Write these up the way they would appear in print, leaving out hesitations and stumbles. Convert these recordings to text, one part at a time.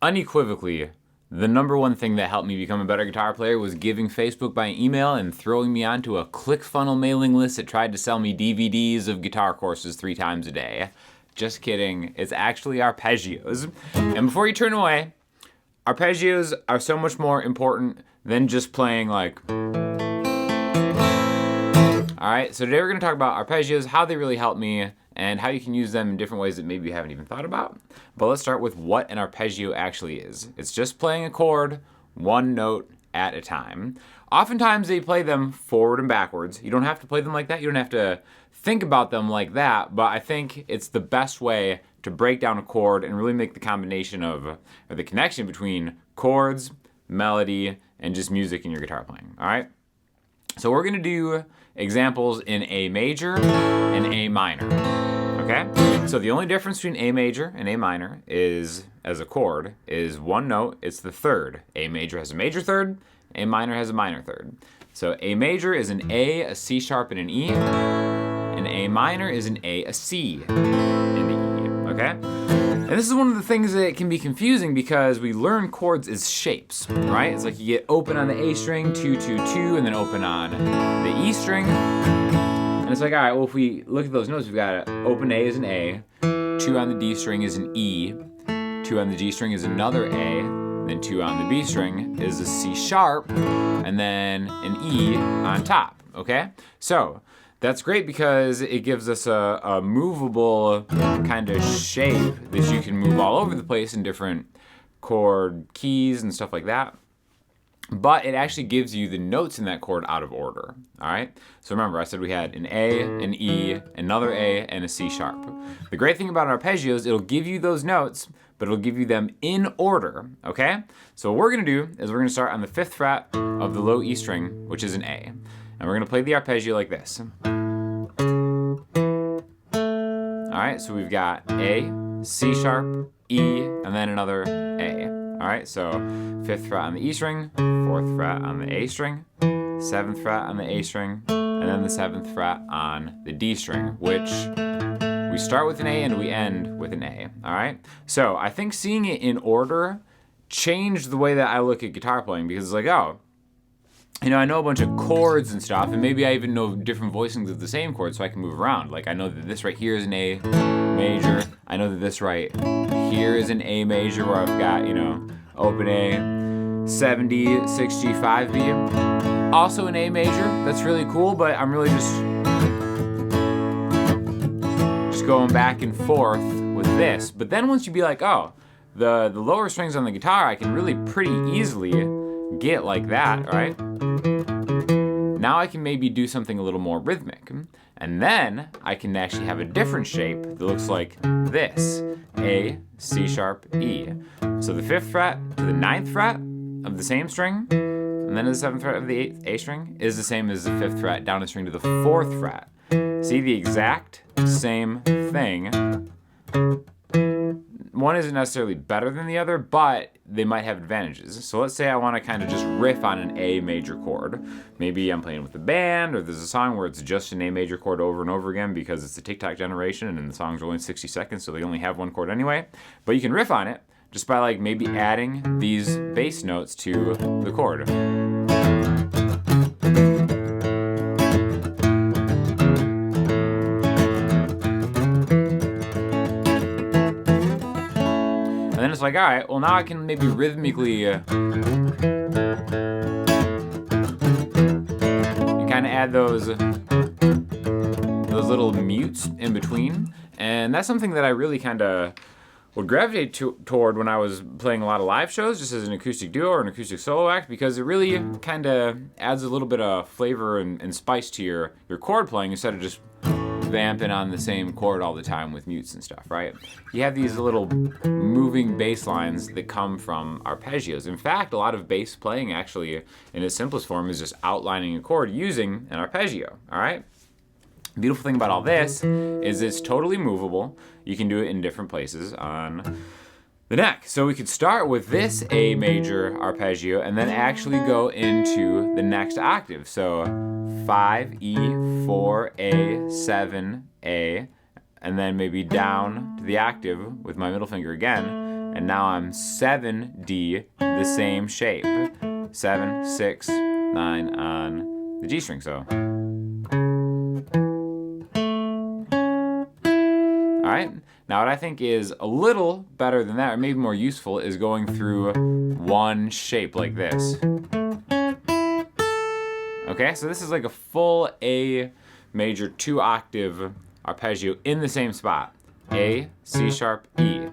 Unequivocally, the number one thing that helped me become a better guitar player was giving Facebook my email and throwing me onto a ClickFunnels mailing list that tried to sell me DVDs of guitar courses 3 times a day. Just kidding, it's actually arpeggios. And before you turn away, arpeggios are so much more important than just playing like... Alright, so today we're going to talk about arpeggios, how they really help me, and how you can use them in different ways that maybe you haven't even thought about. But let's start with what an arpeggio actually is. It's just playing a chord, one note at a time. Oftentimes they play them forward and backwards. You don't have to play them like that. You don't have to think about them like that, but I think it's the best way to break down a chord and really make the combination of, or the connection between chords, melody, and just music in your guitar playing, all right? So we're gonna do examples in A major and A minor, okay? So the only difference between A major and A minor is, as a chord, is one note, it's the third. A major has a major third, A minor has a minor third. So A major is an A C sharp, and an E, and A minor is an A C, and an E, okay? And this is one of the things that can be confusing because we learn chords as shapes, right? It's like you get open on the A string, 2, 2, 2, and then open on the E string. And it's like, all right, well, if we look at those notes, we've got open A is an A, 2 on the D string is an E, 2 on the G string is another A, then 2 on the B string is a C sharp, and then an E on top, okay? So that's great because it gives us a movable kind of shape that you can move all over the place in different chord keys and stuff like that. But it actually gives you the notes in that chord out of order, all right? So remember, I said we had an A, an E, another A, and a C sharp. The great thing about arpeggios, it'll give you those notes, but it'll give you them in order, okay? So what we're gonna do is we're gonna start on the 5th fret of the low E string, which is an A. And we're gonna play the arpeggio like this. All right, so we've got A, C sharp, E, and then another A. All right, so 5th fret on the E string, 4th fret on the A string, 7th fret on the A string, and then the 7th fret on the D string, which we start with an A and we end with an A, all right? So I think seeing it in order changed the way that I look at guitar playing because it's like, oh, you know, I know a bunch of chords and stuff, and maybe I even know different voicings of the same chord so I can move around. Like I know that this right here is an A major. I know that this right here is an A major where I've got, you know, open A, 7D, 6G, 5B. Also an A major. That's really cool, but I'm really just going back and forth with this. But then once you be like, oh, the lower strings on the guitar, I can really pretty easily get like that, right? Now I can maybe do something a little more rhythmic. And then I can actually have a different shape that looks like this. A, C sharp, E. So the 5th fret to the 9th fret of the same string, and then the 7th fret of the A string is the same as the 5th fret down a string to the 4th fret. See, the exact same thing. One isn't necessarily better than the other, but they might have advantages. So let's say I want to kind of just riff on an A major chord. Maybe I'm playing with a band, or there's a song where it's just an A major chord over and over again because it's the TikTok generation and the songs are only 60 seconds, so they only have one chord anyway. But you can riff on it just by like maybe adding these bass notes to the chord. And then it's like, all right, well now I can maybe rhythmically and kind of add those little mutes in between. And that's something that I really kind of would gravitate toward when I was playing a lot of live shows, just as an acoustic duo or an acoustic solo act, because it really kind of adds a little bit of flavor and spice to your chord playing instead of just vamping on the same chord all the time with mutes and stuff, right? You have these little moving bass lines that come from arpeggios. In fact, a lot of bass playing actually in its simplest form is just outlining a chord using an arpeggio, all right? The beautiful thing about all this is it's totally movable. You can do it in different places on the neck. So we could start with this A major arpeggio and then actually go into the next octave. So 5, E, 4, A, 7, A, and then maybe down to the octave with my middle finger again, and now I'm 7D, the same shape. 7, 6, 9 on the G string, so. All right, now what I think is a little better than that, or maybe more useful, is going through one shape like this. Okay, so this is like a full A major 2-octave arpeggio in the same spot. A, C sharp, E.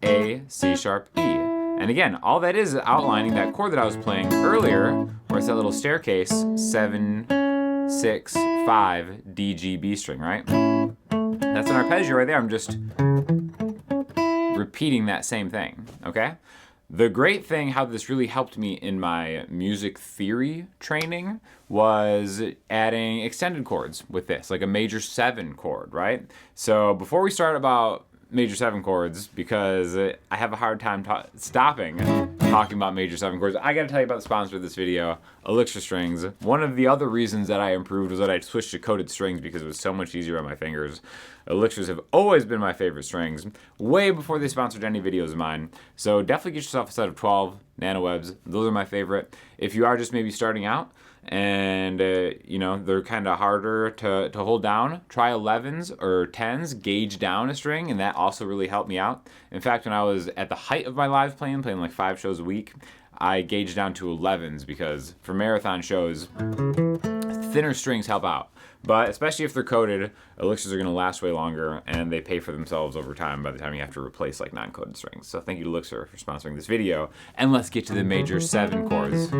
A, C sharp, E. And again, all that is outlining that chord that I was playing earlier, where it's that little staircase, 7, 6, 5, D, G, B string, right? That's an arpeggio right there. I'm just repeating that same thing, okay? The great thing, how this really helped me in my music theory training, was adding extended chords with this, like a major 7 chord, right? So before we start about major 7 chords, because I have a hard time stopping talking about major 7 chords, I gotta tell you about the sponsor of this video, Elixir Strings. One of the other reasons that I improved was that I switched to coated strings because it was so much easier on my fingers. Elixirs have always been my favorite strings, way before they sponsored any videos of mine. So definitely get yourself a set of 12 nanowebs. Those are my favorite. If you are just maybe starting out and you know, they're kind of harder to hold down, try 11s or 10s, gauge down a string, and that also really helped me out. In fact, when I was at the height of my live playing like 5 shows a week, I gauged down to 11s because for marathon shows, thinner strings help out. But especially if they're coated, elixirs are going to last way longer, and they pay for themselves over time by the time you have to replace like non-coated strings. So thank you to Elixir for sponsoring this video. And let's get to the major 7 chords.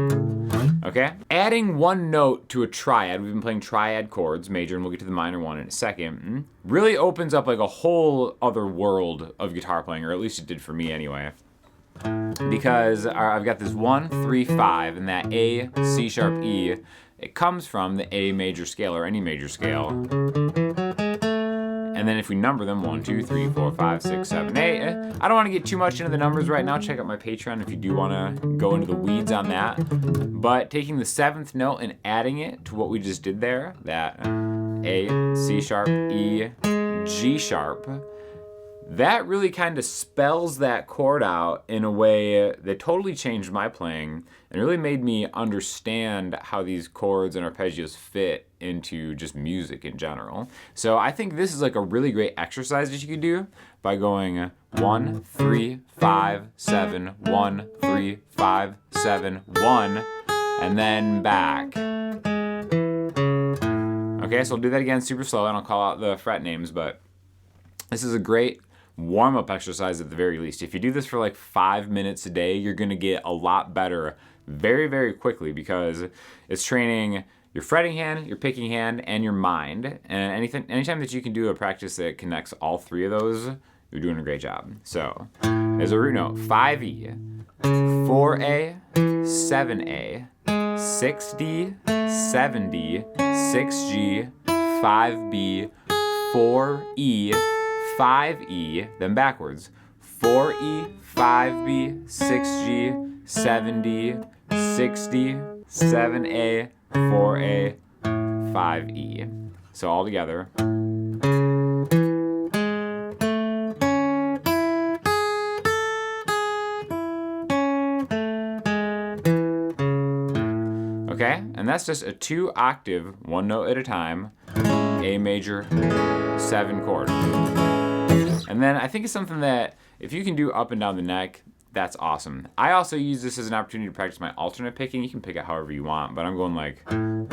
Okay? Adding one note to a triad, we've been playing triad chords, major, and we'll get to the minor one in a second, really opens up like a whole other world of guitar playing, or at least it did for me anyway. Because I've got this 1, 3, 5, and that A, C sharp, E, it comes from the A major scale or any major scale. And then if we number them, 1, 2, 3, 4, 5, 6, 7, 8. I don't want to get too much into the numbers right now. Check out my Patreon if you do want to go into the weeds on that. But taking the 7th note and adding it to what we just did there, that A, C sharp, E, G sharp, that really kind of spells that chord out in a way that totally changed my playing and really made me understand how these chords and arpeggios fit into just music in general. So I think this is like a really great exercise that you could do by going 1, 3, 5, 7, 1, 3, 5, 7, 1, and then back. Okay, so I'll do that again super slow, and I'll call out the fret names, but this is a great warm-up exercise at the very least. If you do this for like 5 minutes a day, you're gonna get a lot better very, very quickly because it's training your fretting hand, your picking hand, and your mind. And anytime that you can do a practice that connects all 3 of those, you're doing a great job. So, there's a root note, 5E, 4A, 7A, 6D, 7D, 6G, 5B, 4E, 5E, then backwards. 4E, 5B, 6G, 7D, 6D, 7A, 4A, 5E. So all together. Okay, and that's just a 2-octave, 1 note at a time, A major, 7 chord. And then I think it's something that if you can do up and down the neck, that's awesome. I also use this as an opportunity to practice my alternate picking. You can pick it however you want, but I'm going like. And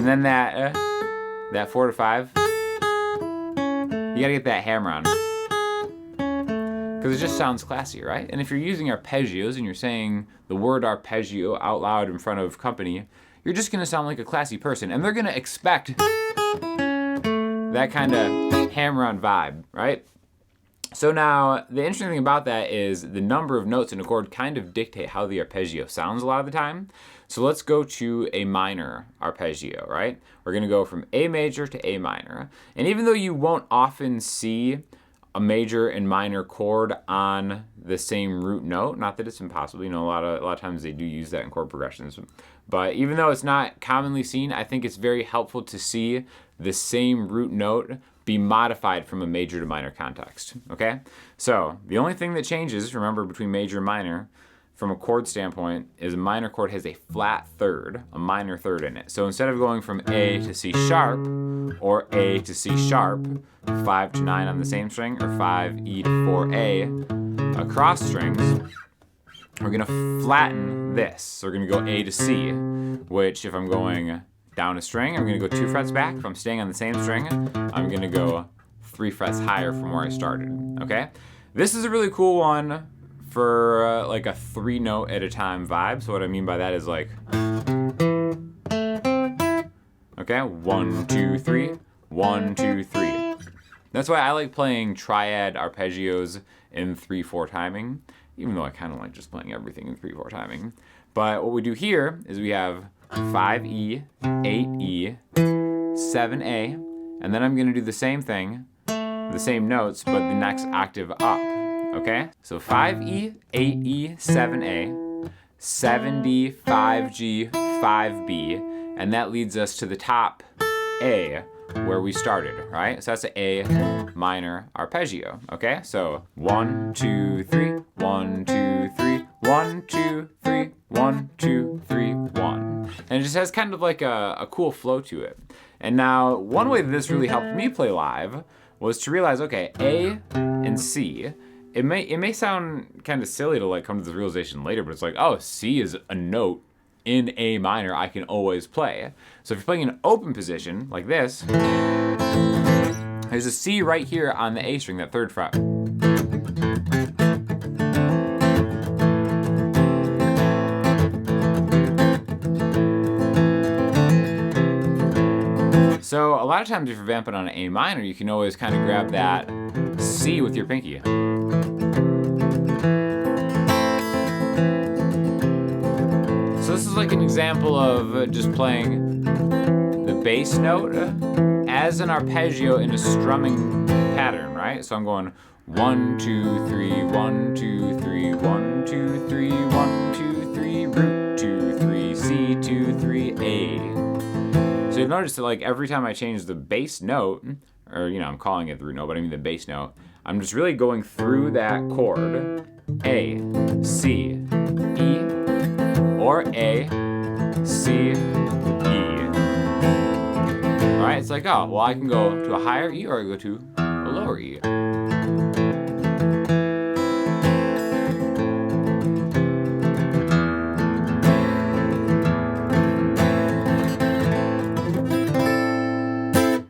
then that 4 to 5, you gotta get that hammer on. Because it just sounds classy, right? And if you're using arpeggios and you're saying the word arpeggio out loud in front of company, you're just gonna sound like a classy person, and they're gonna expect that kind of hammer-on vibe, right? So now, the interesting thing about that is the number of notes in a chord kind of dictate how the arpeggio sounds a lot of the time. So let's go to a minor arpeggio, right? We're gonna go from A major to A minor. And even though you won't often see a major and minor chord on the same root note, not that it's impossible, you know, a lot of times they do use that in chord progressions, but even though it's not commonly seen, I think it's very helpful to see the same root note be modified from a major to minor context, okay? So the only thing that changes, remember, between major and minor from a chord standpoint is a minor chord has a flat third, a minor third in it. So instead of going from A to C sharp or A to C sharp, 5 to 9 on the same string, or 5 E to 4 A across strings, we're gonna flatten this. So we're gonna go A to C, which if I'm going down a string, I'm gonna go 2 frets back. If I'm staying on the same string, I'm gonna go 3 frets higher from where I started, okay? This is a really cool one for like a 3-note at a time vibe. So what I mean by that is like, okay, 1, 2, 3, 1, 2, 3. That's why I like playing triad arpeggios in 3/4 timing, even though I kind of like just playing everything in 3/4 timing. But what we do here is we have 5E, 8E, 7A, and then I'm gonna do the same thing, the same notes, but the next octave up, okay? So 5E, 8E, 7A, 7D, 5G, 5B, and that leads us to the top A, where we started, right? So that's an A minor arpeggio, okay? So 1, 2, 3, 1, 2, 3, 1, 2, 3, 1, 2, 3, 1. And it just has kind of like a cool flow to it. And now, one way that this really helped me play live was to realize, okay, A and C, it may sound kind of silly to like come to this realization later, but it's like, oh, C is a note in A minor I can always play. So if you're playing in an open position like this, there's a C right here on the A string, that 3rd fret. So a lot of times if you're vamping on an A minor, you can always kind of grab that C with your pinky. So this is like an example of just playing the bass note as an arpeggio in a strumming pattern, right? So I'm going 1, 2, 3, 1, 2, 3, 1, 2, 3, 1, 2, 3, root 2, 3, C, 2, 3, A. So you'll notice that like every time I change the bass note, or I'm calling it the root note, but I mean the bass note, I'm just really going through that chord, A, C, E, or A, C, E. Alright, it's like, oh, well I can go to a higher E or I go to a lower E.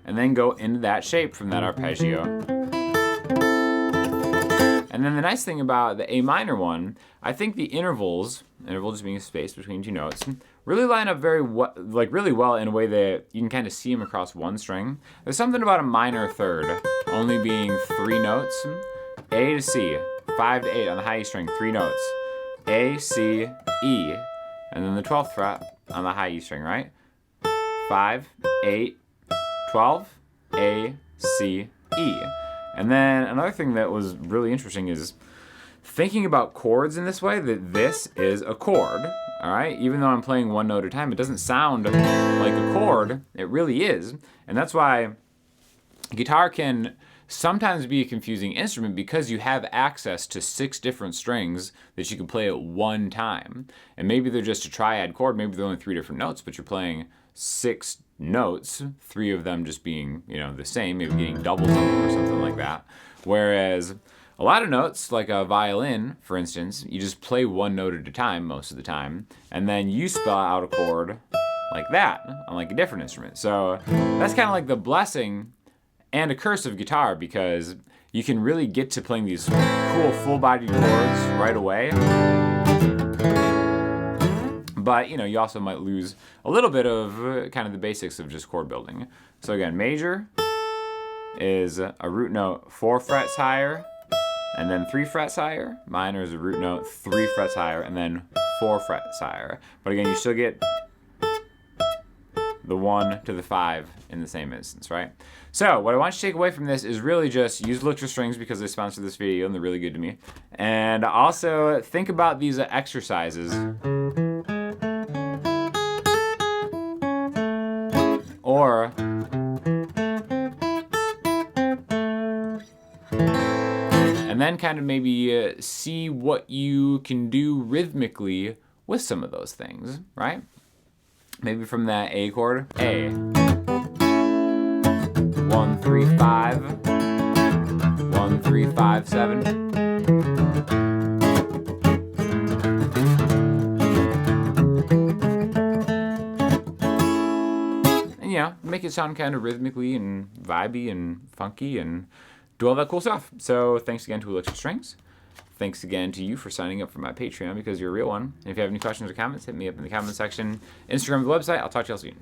And then go into that shape from that arpeggio. And then the nice thing about the A minor one, I think the interval just being a space between 2 notes, really line up really well in a way that you can kind of see them across one string. There's something about a minor third only being 3 notes, A to C, 5 to 8 on the high E string, 3 notes, A, C, E, and then the 12th fret on the high E string, right? 5, 8, 12, A, C, E. And then another thing that was really interesting is thinking about chords in this way, that this is a chord, all right? Even though I'm playing 1 note at a time, it doesn't sound like a chord. It really is. And that's why guitar can sometimes be a confusing instrument, because you have access to 6 different strings that you can play at one time. And maybe they're just a triad chord, maybe they're only 3 different notes, but you're playing 6 notes, 3 of them just being, the same, maybe getting doubles on them or something like that. Whereas a lot of notes, like a violin, for instance, you just play 1 note at a time most of the time, and then you spell out a chord like that on like a different instrument. So that's kind of like the blessing and a curse of guitar, because you can really get to playing these cool full-bodied chords right away. But, you also might lose a little bit of kind of the basics of just chord building. So again, major is a root note 4 frets higher, and then 3 frets higher. Minor is a root note 3 frets higher, and then 4 frets higher. But again, you still get the 1 to the 5 in the same instance, right? So what I want you to take away from this is really just use Look for Strings, because they sponsor this video and they're really good to me. And also think about these exercises. Or and then kind of maybe see what you can do rhythmically with some of those things, right? Maybe from that A chord, A, 1, 3, 5, 1, 3, 5, 7. And yeah, make it sound kind of rhythmically and vibey and funky and do all that cool stuff. So thanks again to Electric Strings. Thanks again to you for signing up for my Patreon because you're a real one. And if you have any questions or comments, hit me up in the comment section. Instagram, the website. I'll talk to you all soon.